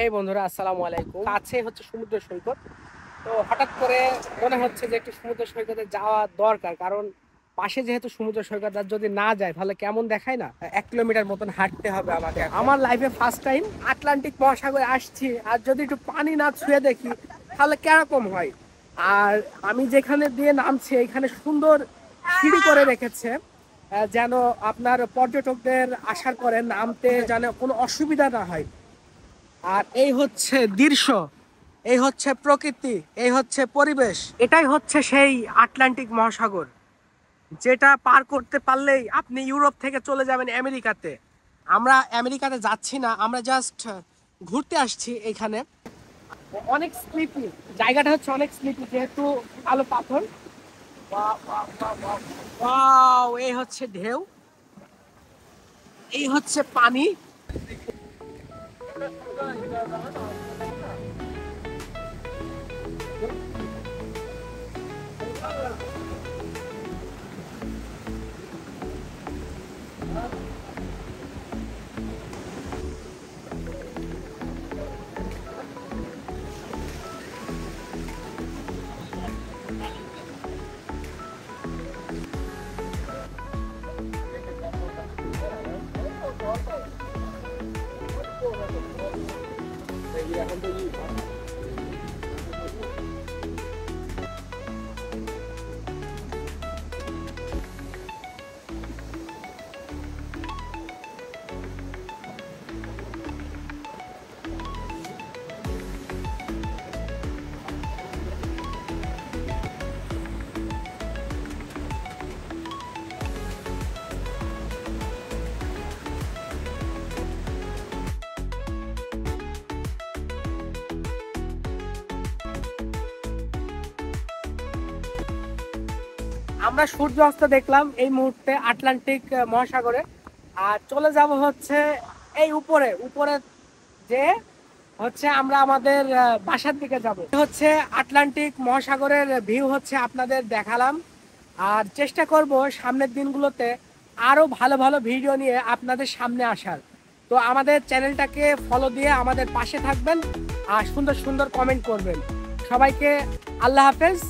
হে বন্ধুরা, আসসালামু আলাইকুম। কাছে হচ্ছে সমুদ্র সৈকত। তো হঠাৎ করে মনে হচ্ছে যে একটু সমুদ্র সৈকতে যাওয়া দরকার, কারণ পাশে যেহেতু সমুদ্র সৈকত, আর যদি না যায় তাহলে কেমন দেখায় না। 1 কিলোমিটার মতন হাঁটতে হবে আমাকে। আমার লাইফে ফার্স্ট টাইম আটলান্টিক মহাসাগরে আসছি, আর যদি একটু পানি না ছুঁয়ে দেখি তাহলে কিরকম হয়। আর আমি যেখানে দিয়ে নামছি এখানে সুন্দর সিঁড়ি করে রেখেছে, যেন আপনার পর্যটকদের আসার পরে নামতে যেন কোনো অসুবিধা না হয়। আর এই হচ্ছে দৃশ্য, এই হচ্ছে প্রকৃতি, এই হচ্ছে পরিবেশ। এটাই হচ্ছে সেই আটলান্টিক মহাসাগর, যেটা পার করতে পারলেই আপনি ইউরোপ থেকে চলে যাবেন আমেরিকাতে। আমরা আমেরিকাতে যাচ্ছি না, আমরা জাস্ট ঘুরতে আসছি এখানে। অনেক স্লিপি জায়গাটা, হচ্ছে অনেক স্লিপি যেহেতু কালো পাথর। ওয়াও, এই হচ্ছে ঢেউ, এই হচ্ছে পানি। আমরা সূর্য অস্ত দেখলাম এই মুহূর্তে আটলান্টিক মহাসাগরে। আর চলে যাব হচ্ছে এই উপরে উপরে, যে হচ্ছে আমরা আমাদের বাসার দিকে যাব। হচ্ছে আটলান্টিক মহাসাগরের ভিউ হচ্ছে আপনাদের দেখালাম। আর চেষ্টা করব সামনের দিনগুলোতে আরো ভালো ভালো ভিডিও নিয়ে আপনাদের সামনে আসার। তো আমাদের চ্যানেলটাকে ফলো দিয়ে আমাদের পাশে থাকবেন আর সুন্দর সুন্দর কমেন্ট করবেন। সবাইকে আল্লাহ হাফেজ।